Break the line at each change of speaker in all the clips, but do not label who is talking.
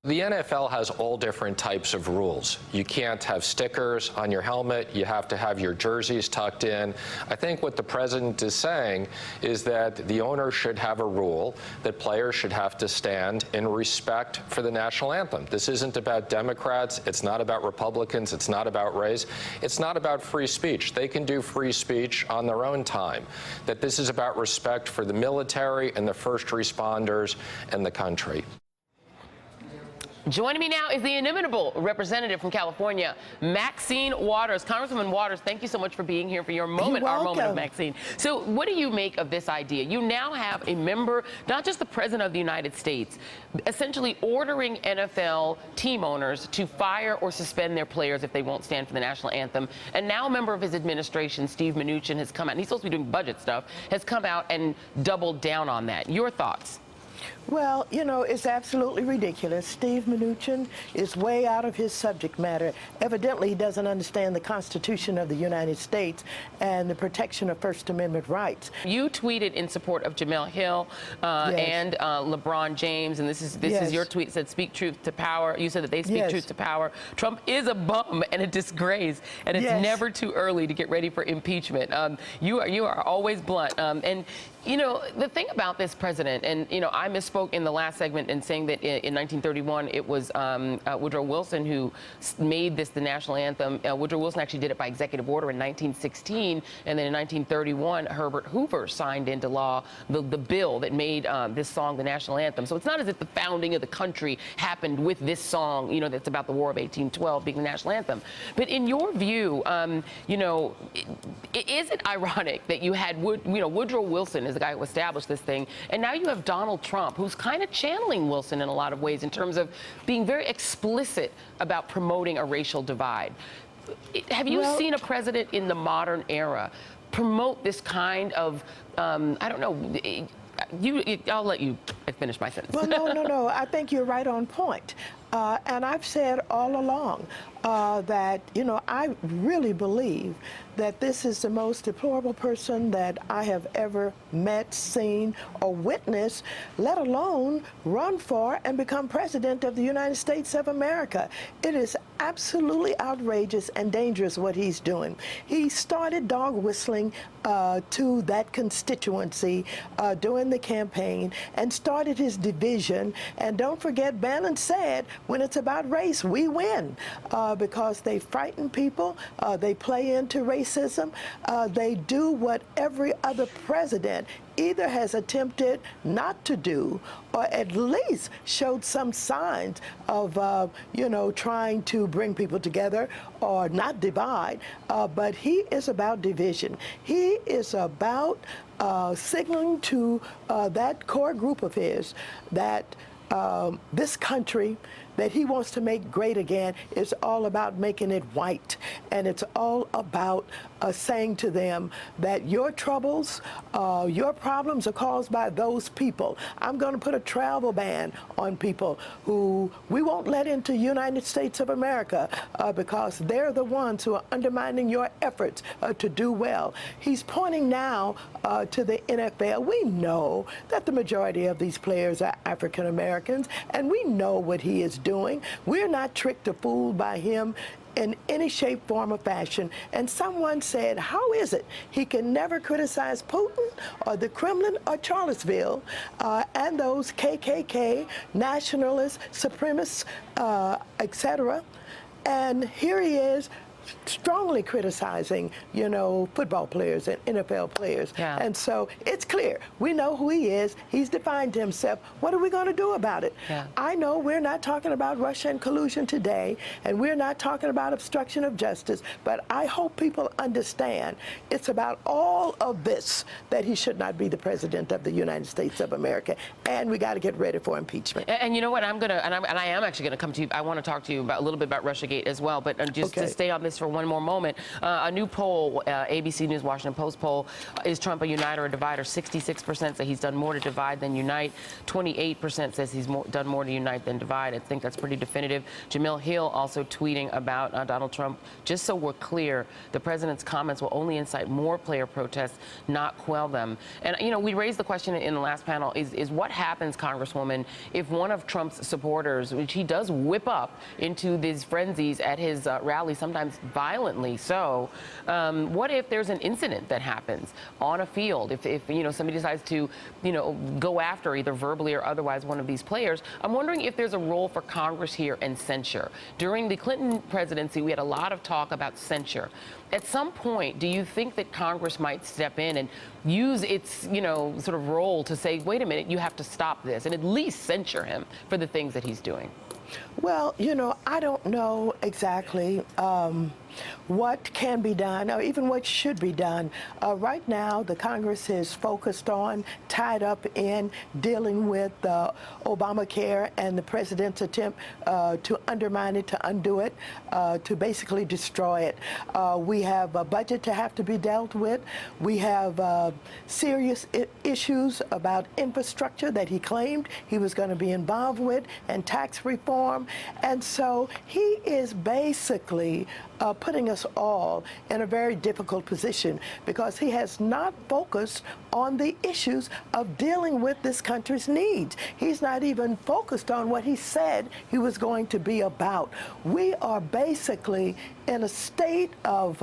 The NFL has all different types of rules. You can't have stickers on your helmet. You have to have your jerseys tucked in. I think what the president is saying is that the owner should have a rule that players should have to stand in respect for the national anthem. This isn't about Democrats. It's not about Republicans. It's not about race. It's not about free speech. They can do free speech on their own time. That this is about respect for the military and the first responders and the country.
Joining me now is the inimitable representative from California, Maxine Waters. Congresswoman Waters, thank you so much for being here for your moment, our moment of Maxine. So what do you make of this idea? You now have a member, not just the President of the United States, essentially ordering NFL team owners to fire or suspend their players if they won't stand for the national anthem. And now a member of his administration, Steve Mnuchin, has come out, and he's supposed to be doing budget stuff, has come out and doubled down on that. Your thoughts?
Well, you know, it's absolutely ridiculous. Steve Mnuchin is way out of his subject matter. Evidently, he doesn't understand the Constitution of the United States and the protection of First Amendment rights.
You tweeted in support of Jamel Hill and LeBron James, and this is your tweet, said speak truth to power. You said that they speak truth to power. Trump is a bum and a disgrace, and it's never too early to get ready for impeachment. You are always blunt. And you know, the thing about this president, and, you know, I misspoke in the last segment in saying that in 1931 it was Woodrow Wilson who made this the national anthem. Woodrow Wilson actually did it by executive order in 1916, and then in 1931 Herbert Hoover signed into law the bill that made this song the national anthem. So it's not as if the founding of the country happened with this song, you know, that's about the War of 1812 being the national anthem. But in your view, you know, is it ironic that you had Woodrow Wilson is the guy who established this thing, and now you have Donald Trump, who's kind of channeling Wilson in a lot of ways in terms of being very explicit about promoting a racial divide. Have you seen a president in the modern era promote this kind of, I don't know, I'll let you finish my sentence.
Well, no. I think you're right on point. And I've said all along that, you know, I really believe that this is the most deplorable person that I have ever met, seen, or witnessed, let alone run for and become president of the United States of America. It is absolutely outrageous and dangerous what he's doing. He started dog whistling to that constituency during the campaign and started his division. And don't forget, Bannon said, when it's about race, we win, because they frighten people, they play into racism, they do what every other president either has attempted not to do or at least showed some signs of, you know, trying to bring people together or not divide. But he is about division. He is about signaling to that core group of his that this country that he wants to make great again is all about making it white. And it's all about saying to them that your troubles, your problems are caused by those people. I'm going to put a travel ban on people who we won't let into the United States of America because they're the ones who are undermining your efforts to do well. He's pointing now to the NFL. We know that the majority of these players are African Americans, and we know what he is doing. We're not tricked or fooled by him in any shape, form, or fashion. And someone said, how is it he can never criticize Putin or the Kremlin or Charlottesville and those KKK, nationalists, supremacists, etc. And here he is strongly criticizing, you know, football players and NFL players. And so it's clear. We know who he is. He's defined himself. What are we going to do about it? I know we're not talking about Russia and collusion today, and we're not talking about obstruction of justice, but I hope people understand it's about all of this that he should not be the president of the United States of America, and we got to get ready for impeachment.
And you know what, I am actually going to come to you. I want to talk to you about a little bit about Russiagate as well, but just to stay on this this for one more moment. A new poll, ABC News Washington Post poll, is Trump a uniter or a divider? 66% say he's done more to divide than unite. 28% says he's done more to unite than divide. I think that's pretty definitive. Jamil Hill also tweeting about Donald Trump. Just so we're clear, the president's comments will only incite more player protests, not quell them. And, you know, we raised the question in the last panel, is what happens, Congresswoman, if one of Trump's supporters, which he does whip up into these frenzies at his rally, sometimes violently so, what if there's an incident that happens on a field? If you know, somebody decides to, you know, go after either verbally or otherwise one of these players, I'm wondering if there's a role for Congress here and censure. During the Clinton presidency, we had a lot of talk about censure. At some point, do you think that Congress might step in and use its, you know, sort of role to say, wait a minute, you have to stop this, and at least censure him for the things that he's doing?
Well, you know, I don't know exactly what can be done or even what should be done. Right now, the Congress is focused on, tied up in dealing with Obamacare and the president's attempt to undermine it, to undo it, to basically destroy it. We have a budget to have to be dealt with. We have serious issues about infrastructure that he claimed he was going to be involved with, and tax reform. And so he is basically putting us all in a very difficult position because he has not focused on the issues of dealing with this country's needs. He's not even focused on what he said he was going to be about. We are basically in a state of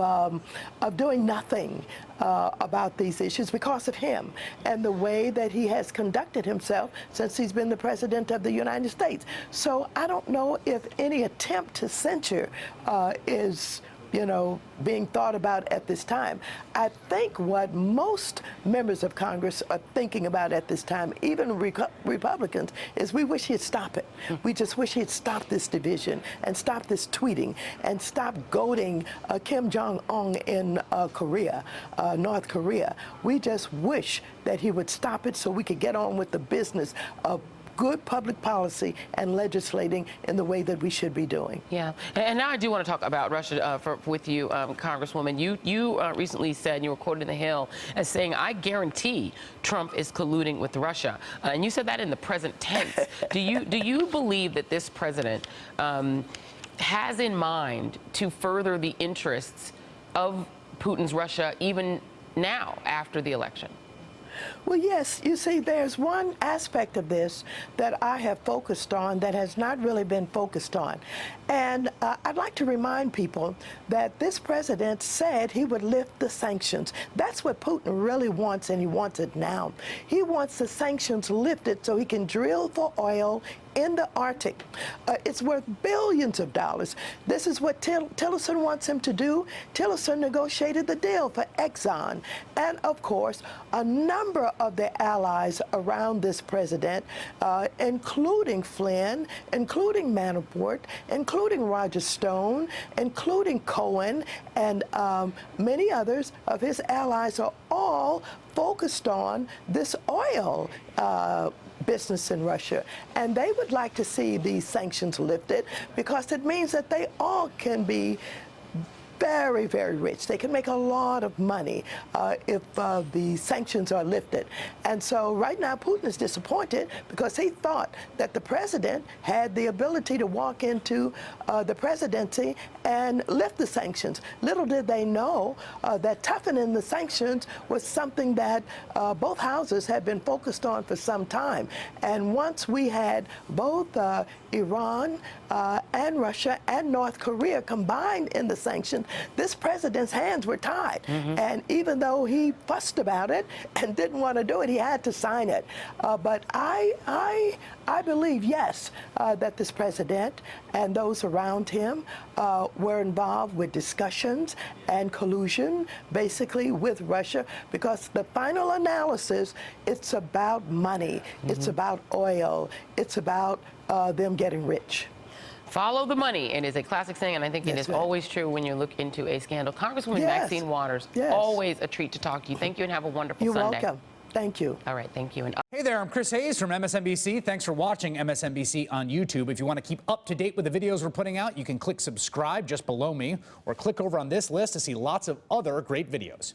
doing nothing about these issues because of him and the way that he has conducted himself since he's been the president of the United States. So I don't know if any attempt to censure is, you know, being thought about at this time. I think what most members of Congress are thinking about at this time, even Republicans, is we wish he'd stop it. We just wish he'd stop this division and stop this tweeting and stop goading Kim Jong-un in Korea, North Korea. We just wish that he would stop it so we could get on with the business of good public policy and legislating in the way that we should be doing.
Yeah, and now I do want to talk about Russia with you, Congresswoman. You recently said, you were quoted in The Hill as saying, I guarantee Trump is colluding with Russia. And you said that in the present tense. Do you believe that this president has in mind to further the interests of Putin's Russia even now after the election?
Well, yes. You see, there's one aspect of this that I have focused on that has not really been focused on. And I'd like to remind people that this president said he would lift the sanctions. That's what Putin really wants, and he wants it now. He wants the sanctions lifted so he can drill for oil in the Arctic. It's worth billions of dollars. This is what Tillerson wants him to do. Tillerson negotiated the deal for Exxon. And of course, a number of the allies around this president, including Flynn, including Manafort, including Roger Stone, including Cohen, and many others of his allies are all focused on this oil business in Russia, and they would like to see these sanctions lifted because it means that they all can be very, very rich. They can make a lot of money if the sanctions are lifted. And so right now Putin is disappointed because he thought that the president had the ability to walk into the presidency and lift the sanctions. Little did they know that toughening the sanctions was something that both houses had been focused on for some time. And once we had both Iran and Russia and North Korea combined in the sanctions, this president's hands were tied. And even though he fussed about it and didn't want to do it, he had to sign it. But I believe, yes, that this president and those around him were involved with discussions and collusion, basically, with Russia, because the final analysis, it's about money, it's about oil, it's about them getting rich.
Follow the money. It is a classic saying, and I think it is always true when you look into a scandal. Congresswoman Maxine Waters, always a treat to talk to you. Thank you and have a wonderful Sunday.
You're welcome. Thank you.
All right, thank you. And
hey there, I'm Chris Hayes from MSNBC. Thanks for watching MSNBC on YouTube. If you want to keep up to date with the videos we're putting out, you can click subscribe just below me or click over on this list to see lots of other great videos.